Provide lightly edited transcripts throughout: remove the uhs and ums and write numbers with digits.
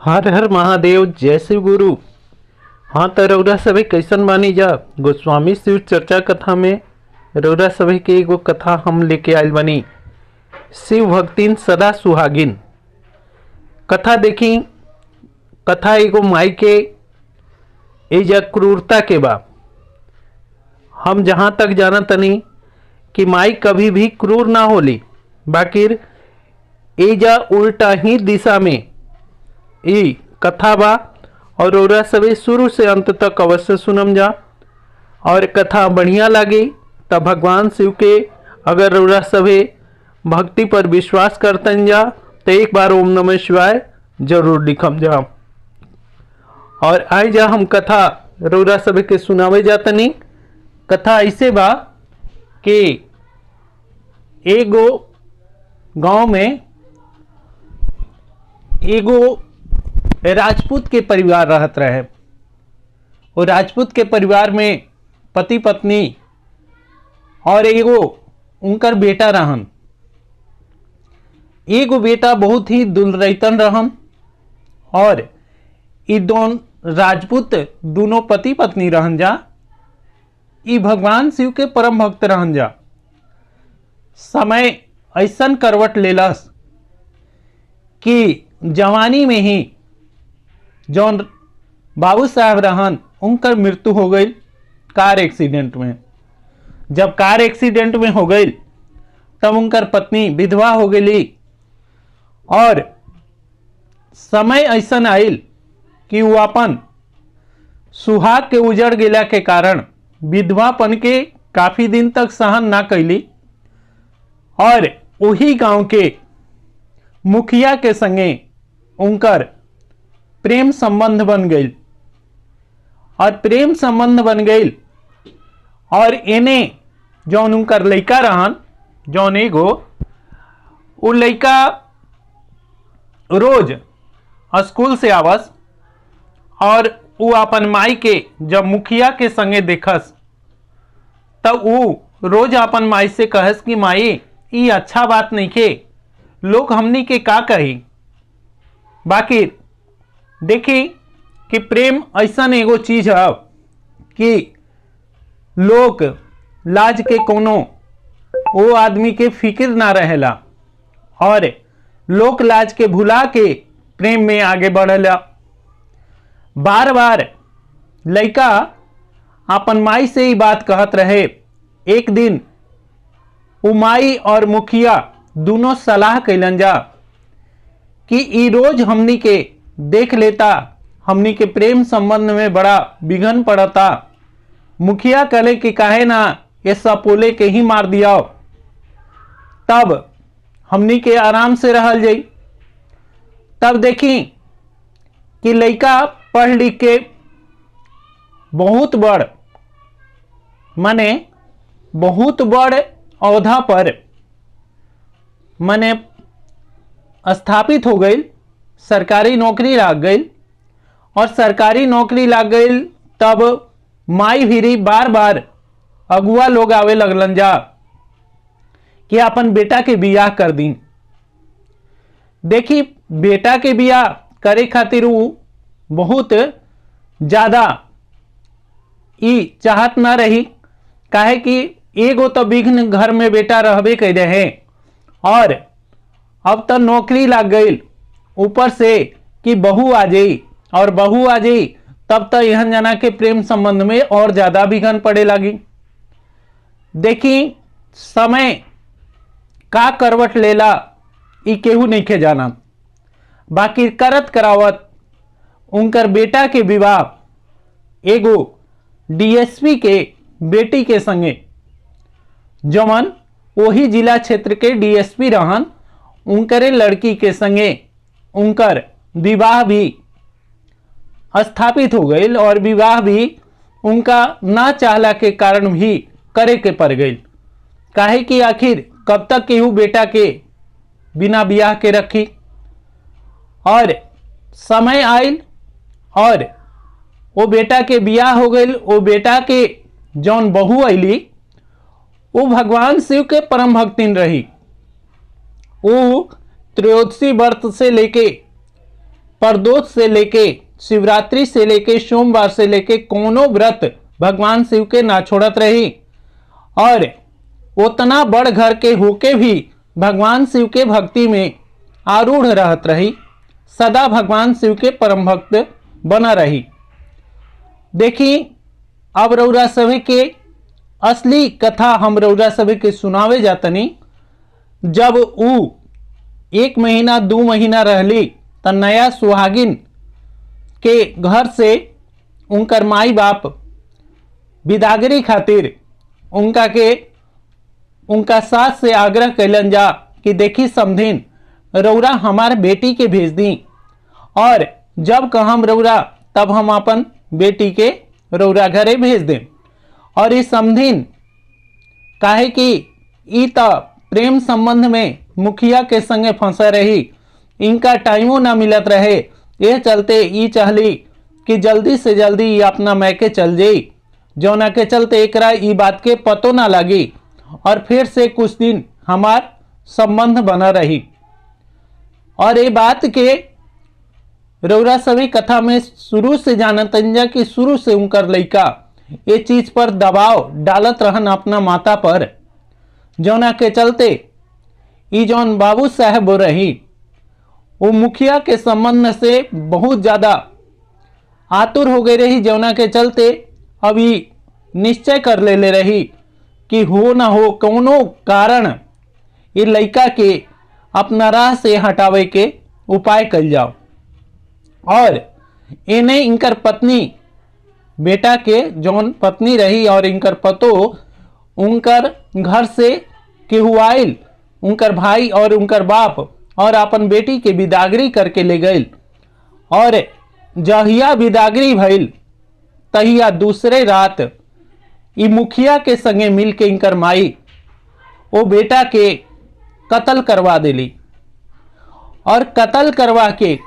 हर हर महादेव, जय शिव गुरु। हाँ तो रउरा सभी कैसन मानी जा। गोस्वामी शिव चर्चा कथा में रउरा सभी के एगो कथा हम लेके आयल बनी। शिव भक्तिन सदा सुहागिन। कथा देखी। कथा एगो माई के एजा क्रूरता के बा। हम जहाँ तक जाना तनी कि माई कभी भी क्रूर ना होली, बाकिर एजा उल्टा ही दिशा में ई कथा बा। और रउरा सभी शुरू से अंत तक अवश्य सुनम जा। और कथा बढ़िया लगी तब भगवान शिव के अगर रउरा सभी भक्ति पर विश्वास करतन जा तो एक बार ओम नमः शिवाय जरूर लिखम जा। और आई जा हम कथा रउरा सभी के सुनावे जातनी। कथा ऐसे बा कि एगो गांव में एगो राजपूत के परिवार रहत रहे। वो राजपूत के परिवार में पति पत्नी और एगो उनकर बेटा रहन। एगो बेटा बहुत ही दुलरैतन रहन और ई दोनों राजपूत दोनों पति पत्नी रहन जा। ई भगवान शिव के परम भक्त रहन जा। समय ऐसन करवट लेलस कि जवानी में ही जौन बाबू साहब रहन उनकर मृत्यु हो गई कार एक्सीडेंट में। जब कार एक्सीडेंट में हो गई तब उनकर पत्नी विधवा हो गई। और समय ऐसा आयल कि वो अपन सुहाग के उजड़ गेला के कारण विधवापन के काफी दिन तक सहन ना कैली और वही गांव के मुखिया के संगे उनकर प्रेम संबंध बन गई। और प्रेम संबंध बन गई और एने जौन उनकर लड़का रहन, जौन एगो वो लड़का रोज स्कूल से आवस और वो अपन माई के जब मुखिया के संगे देखस तब वो रोज अपन माई से कहस कि माई ये अच्छा बात नहीं के, लोग हमनी के का कही। बाकी देखी कि प्रेम ऐसा एगो चीज है कि लोग लाज के कोनो वो आदमी के फिक्र ना रहेला और लोक लाज के भुला के प्रेम में आगे बढ़ेला। बार बार लड़का अपन माई से ही बात कहत रहे। एक दिन वो माई और मुखिया दोनों सलाह कैलन जा कि ई रोज हमनी के देख लेता, हमनी के प्रेम संबंध में बड़ा विघन पड़ता। मुखिया कहले कि काहे ना ये सपोले के ही मार दिया, तब हमनी के आराम से रहल जाई। तब देखी कि लड़का पढ़ लिख के बहुत बड़ माने बहुत बड़ औधा पर माने स्थापित हो गई, सरकारी नौकरी लग गई। और सरकारी नौकरी लग गई तब माई भीरी बार बार अगुआ लोग आवे लगलन जा कि अपन बेटा के बियाह कर दी। देखी बेटा के बियाह करे खातिर वो बहुत ज्यादा ई चाहत ना रही, काहे कि एगो तो विघ्न घर में बेटा रहबे कर रहे और अब तो नौकरी लग गई, ऊपर से कि बहू आ जाई और बहू आ जाई तब तो यहन जना के प्रेम संबंध में और ज्यादा विघन पड़े लगी। देखी समय का करवट लेला ई केहू नहीं के जाना। बाकी करत करावत उनकर बेटा के विवाह एगो डीएसपी के बेटी के संगे, जमन वही जिला क्षेत्र के डीएसपी रहन, उनकरे लड़की के संगे उनकर विवाह भी स्थापित हो गई। और विवाह भी उनका ना चाहला के कारण भी करे के पड़ गई, काहे कि आखिर कब तक केहू बेटा के बिना ब्याह के रखी। और समय आयल और वो बेटा के ब्याह हो गई। वो बेटा के जौन बहू अली वो भगवान शिव के परम भक्तिन रही। वो त्रयोदशी व्रत से लेके प्रदोष से लेके शिवरात्रि से लेके सोमवार से लेके कोनो व्रत भगवान शिव के ना छोड़त रही और उतना बड़ घर के होके भी भगवान शिव के भक्ति में आरूढ़ रहत रही, सदा भगवान शिव के परम भक्त बना रही। देखी अब रउरा सभी के असली कथा हम रउरा सभी के सुनावे जातनी। जब ऊ 1 महीना 2 महीना रहली त नया सुहागिन के घर से उनकर माई बाप बिदागरी खातिर उनका सास से आग्रह कैलन जा कि देखी समधिन रउरा हमार बेटी के भेज दी और जब कहम रउरा तब हम अपन बेटी के रउरा घरे भेज दें। और इस समधिन काहे कि ई त प्रेम संबंध में मुखिया के संगे फंसा रही, इनका टाइमो ना मिलत रहे, यह चलते ई चाहली कि जल्दी से जल्दी ये अपना मैके चल जाई, जौना के चलते एकरा ई बात के पतो ना लगी और फिर से कुछ दिन हमार संबंध बना रही। और ये बात के रउरा सभी कथा में शुरू से जानतन जा कि शुरू से उनकर लइका ये चीज पर दबाव डालत रहन अपना माता पर, जौना के चलते ई जौन बाबू साहब रही वो मुखिया के संबंध से बहुत ज्यादा आतुर हो गई रही, जौना के चलते अभी निश्चय कर ले रही कि हो ना हो कौनो कारण ये लड़का के अपना राह से हटावे के उपाय कल जाओ। और इन्हें इनकर पत्नी बेटा के जौन पत्नी रही और इनकर पतो उनकर घर से केहू आइल, उनकर भाई और उनकर बाप और अपन बेटी के बिदागरी करके ले गए। और जहिया बिदागरी भइल तहिया दूसरे रात ई मुखिया के संगे मिल के इनकर माई वो बेटा के कत्ल करवा दिली। और कत्ल करवा के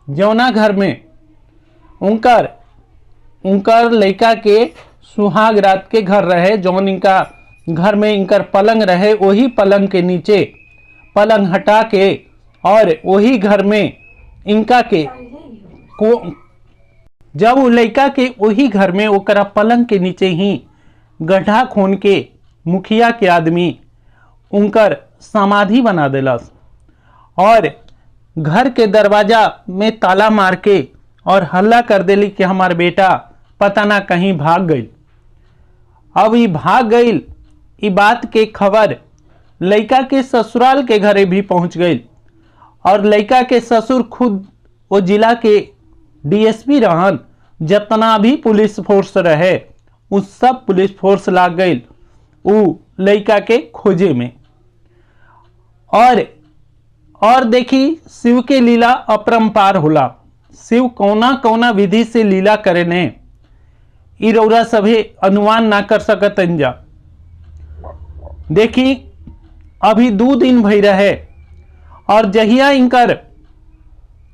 जौना घर में उनकर लड़का के सुहाग रात के घर रहे, जौन इनका घर में इनकर पलंग रहे, वही पलंग के नीचे पलंग हटा के और वही घर में इनका के जब वो लड़का के वही घर में ओकरा पलंग के नीचे ही गड्ढा खोन के मुखिया के आदमी उनकर समाधि बना दिलस और घर के दरवाजा में ताला मार के और हल्ला कर दिली कि हमार बेटा पता ना कहीं भाग गई। अब ये भाग गई, ये बात के खबर लड़का के ससुराल के घरे भी पहुंच गई और लड़का के ससुर खुद वो जिला के डीएसपी रहन, जितना भी पुलिस फोर्स रहे उस सब पुलिस फोर्स लाग गई उ लड़का के खोजे में। और देखी शिव के लीला अपरंपार होला, शिव कौना कौना विधि से लीला करे ने ई रउरा सभी अनुमान ना कर सकतन जा। देखी अभी 2 दिन भई रहे और जहिया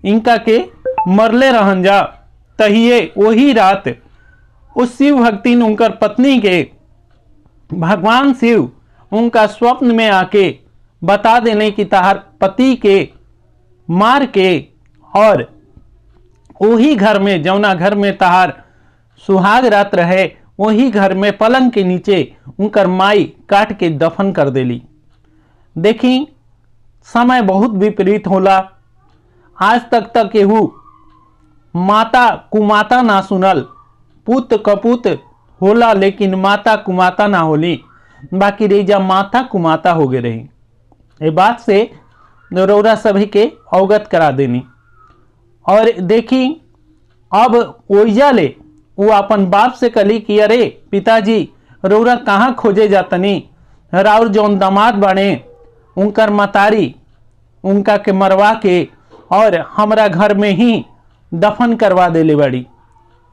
इनका के मरले रहन जा तहिए वही रात उस शिव भक्तिन उनकर पत्नी के भगवान शिव उनका स्वप्न में आके बता देने की तहार पति के मार के और वही घर में जौना घर में तहार सुहाग रात रहे वही घर में पलंग के नीचे उनकर माई काट के दफन कर देली। देखी समय बहुत विपरीत होला, आज तक केहू माता कुमाता ना सुनल, पुत कपूत होला लेकिन माता कुमाता ना होली, बाकी रेजा माता कुमाता हो गए रही। ये बात से रउरा सभी के अवगत करा देनी। और देखी अब ओइजा ले वो अपन बाप से कली कि अरे पिताजी रउरा कहाँ खोजे जातनी, राउर जौन दामाद बने उनकर मतारी उनका के मरवा के और हमरा घर में ही दफन करवा देले बड़ी।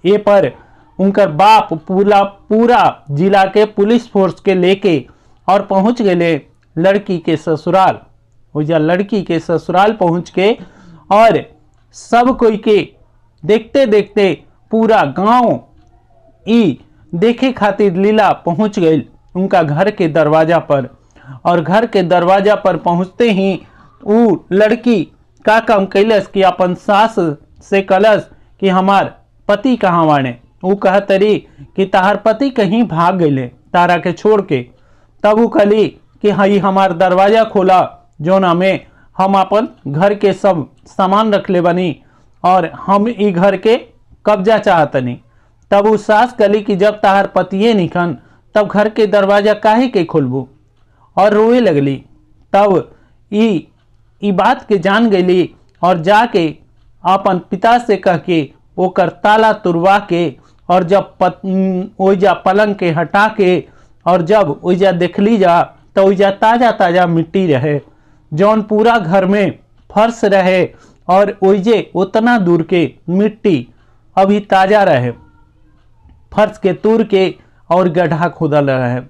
ये पर उनकर बाप पूरा जिला के पुलिस फोर्स के लेके और पहुंच गए लड़की के ससुराल। ओइजा लड़की के ससुराल पहुंच के और सब कोई के देखते देखते पूरा गांव ई देखे खातिर लीला पहुंच गई उनका घर के दरवाजा पर। और घर के दरवाजा पर पहुंचते ही वो लड़की का काम कैलस कि अपन सास से कलस कि हमार पति कहाँ वाणे। वो कह तरी कि तार पति कहीं भाग गए तारा के छोड़ के। तब वो कहली कि हई हमार दरवाजा खोला जोना में हम अपन घर के सब सामान रख ले बनी और हम ई घर के कब्जा चाहतनी। तब वो सास कहली कि जब तार पतिये निकन तब घर के दरवाजा काहे के खोलबू, और रोए लगली। तब ई बात के जान गई और जाके अपन पिता से कह के ओकर ताला तुरवा के, और जब ओइजा पलंग के हटा के और जब ओइजा देखली जा तो ओइजा ताजा ताजा मिट्टी रहे जौन पूरा घर में फर्श रहे, और ओइजे उतना दूर के मिट्टी अभी ताजा रहे, फर्श के तूर के और गड्ढा खोदल रहे।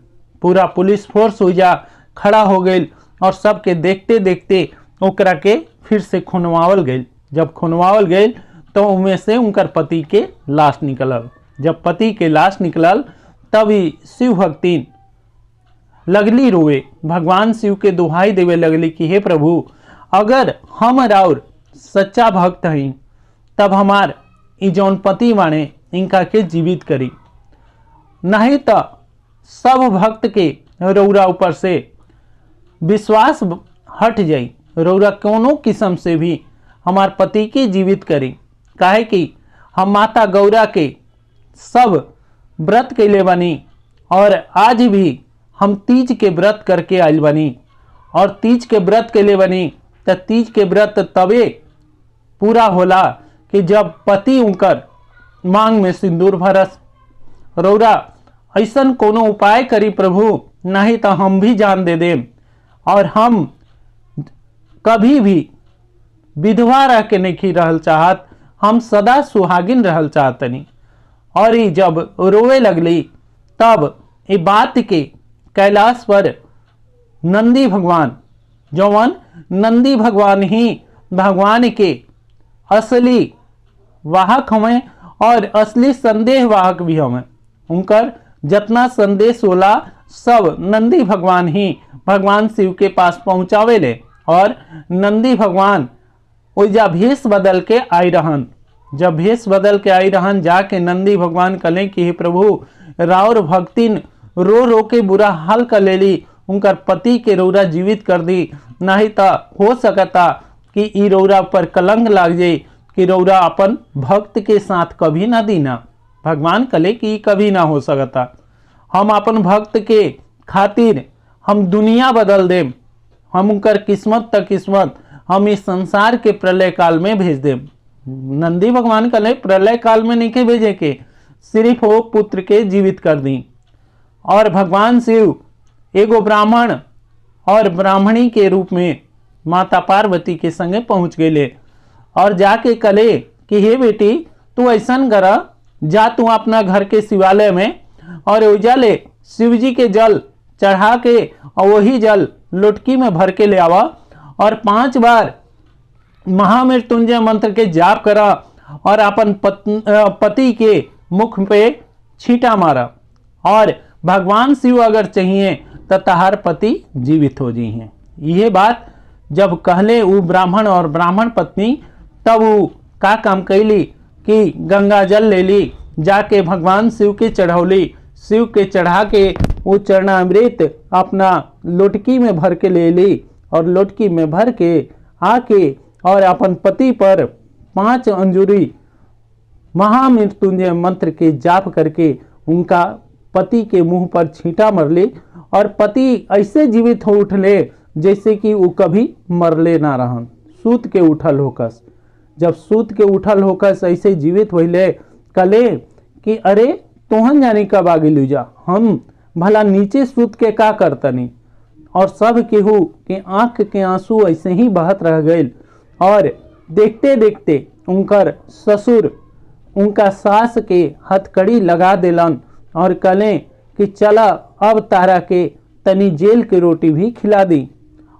पूरा पुलिस फोर्स ओइजा खड़ा हो गई और सबके देखते देखते ओकरा के फिर से खुनवावल गई। जब खुनवावल गई तो उनमें से उनकर पति के लाश निकलल। जब पति के लाश निकलल तब ही शिव भक्तिन लगली रोवे, भगवान शिव के दुहाई देवे लगली कि हे प्रभु, अगर हम और सच्चा भक्त हई तब हमार ई जौन पति वाणे इनका के जीवित करी, नहीं तो सब भक्त के रौरा ऊपर से विश्वास हट जाई। रौरा कोनो किस्म से भी हमार पति के जीवित करी, काहे कि हम माता गौरा के सब व्रत कैले बनी और आज भी हम तीज के व्रत करके आयल बनी, और तीज के व्रत कैले बनी तो तीज के व्रत तबे पूरा होला कि जब पति उनकर मांग में सिंदूर भरस। रौरा ऐसन कोनो उपाय करी प्रभु, नहीं तो हम भी जान दे देम और हम कभी भी विधवा रह के नहीं रहल चाहत, हम सदा सुहागिन रहल चाहतनी। और ये जब रोवे लगली तब ये बात के कैलाश पर नंदी भगवान, जौन नंदी भगवान ही भगवान के असली वाहक हमें और असली संदेह वाहक भी हमें। उनकर जितना संदेश होला सब नंदी भगवान ही भगवान शिव के पास पहुंचावे ले, और नंदी भगवान ओइजा भेष बदल के आई रहन। जब भेष बदल के आई रहन जाके नंदी भगवान कहले कि हे प्रभु, राउर भक्तिन रो रो के बुरा हाल कर लेली, उनकर पति के रौरा जीवित कर दी, नहीं तो हो सकता कि ई रौरा पर कलंक लाग जाए कि रौरा अपन भक्त के साथ कभी ना दीना। भगवान कहले कि कभी ना हो सकता, हम अपन भक्त के खातिर हम दुनिया बदल देम, हम उनकर किस्मत तक किस्मत हम इस संसार के प्रलय काल में भेज देम। नंदी भगवान कहले प्रलय काल में नहीं के भेजे के, सिर्फ वो पुत्र के जीवित कर दी। और भगवान शिव एगो ब्राह्मण और ब्राह्मणी के रूप में माता पार्वती के संगे पहुंच गए और जाके कहले कि हे बेटी, तू ऐसन करा, जा तू अपना घर के शिवालय में और ओइजा ले शिव जी के जल चढ़ा के और वही जल लोटकी में भर के ले आवा और 5 बार महामृत्युंजय मंत्र के जाप करा और अपन पति के मुख पे छींटा मारा, और भगवान शिव अगर चाहिए तो तहार पति जीवित हो जी हैं। यह बात जब कहले वो ब्राह्मण और ब्राह्मण पत्नी, तब वो का काम कैली कि गंगा जल ले ली, जाके भगवान शिव के चढ़ौली, शिव के चढ़ा के वो चरणामृत अपना लोटकी में भर के ले ली और लोटकी में भर के आके और अपन पति पर 5 अंजुरी महामृत्युंजय मंत्र के जाप करके उनका पति के मुंह पर छींटा मरले, और पति ऐसे जीवित हो उठले जैसे कि वो कभी मरले ना रहन, सूत के उठल होकस। जब सूत के उठल होकस ऐसे जीवित होइले, कले कि अरे तोहन जानी कब आगे लुजा, हम भला नीचे सूत के का करतनी। और सब केहू के आंख के आंसू ऐसे ही बहत रह गए, और देखते देखते उनकर ससुर उनका सास के हथकड़ी लगा दिलन और कहले कि चला अब तारा के तनी जेल के रोटी भी खिला दी।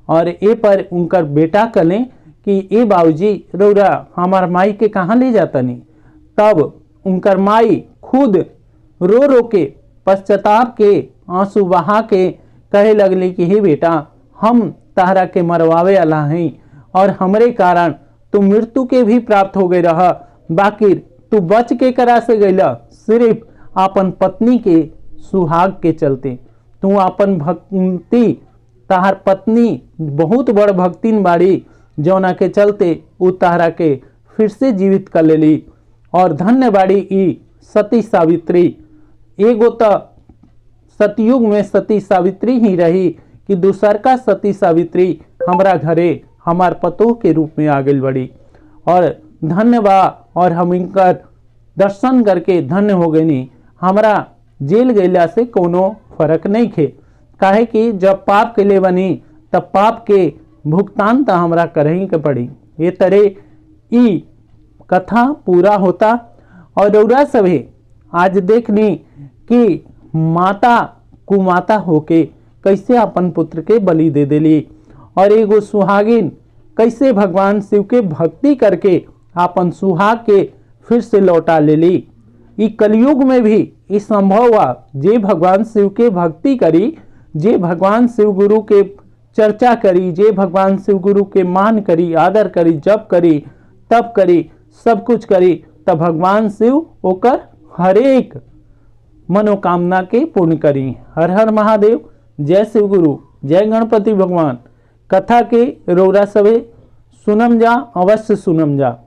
और ए पर उनकर बेटा कहले कि ए बाबूजी, रौरा हमार माई के कहाँ ले जातनी। तब उनकर माई खुद रो रो के पश्चाताप के आंसू बहा के कहे लगली कि हे बेटा, हम तारा के मरवावे वाला हैं और हमरे कारण तू मृत्यु के भी प्राप्त हो गई रहा, बाकी तू बच के करा से गईला सिर्फ अपन पत्नी के सुहाग के चलते। तू अपन भक्ति, तहार पत्नी बहुत बड़ भक्तिन बाड़ी, जौना के चलते उ तहरा के फिर से जीवित कर लेली। और धन्य बाड़ी ई सती सावित्री। एगो तो सतयुग में सती सावित्री ही रही कि दूसर का सती सावित्री हमरा घरे हमार पतोह के रूप में आ गई बड़ी। और धन्य बा, और हम इनकर दर्शन करके धन्य हो गई। हमरा जेल गईला से कोनो फर्क नहीं खे, काहे कि जब पाप के लिए बनी तब पाप के भुगतान तो हमरा करही के पड़ी। ये तरह ई कथा पूरा होता। और रउरा सभे आज देखनी कि माता कुमाता होके कैसे अपन पुत्र के बलि दे देली, और एगो सुहागिन कैसे भगवान शिव के भक्ति करके अपन सुहाग के फिर से लौटा लेली। ई कलयुग में भी ई संभव हुआ। जे भगवान शिव के भक्ति करी, जे भगवान शिव गुरु के चर्चा करी, जे भगवान शिव गुरु के मान करी, आदर करी, जप करी, तप करी, सब कुछ करी, तब भगवान शिव ओकर हरेक मनोकामना के पूर्ण करी। हर हर महादेव। जय शिव गुरु, जय गणपति भगवान। कथा के रौरा सवे सुनम जा, अवश्य सुनम जा।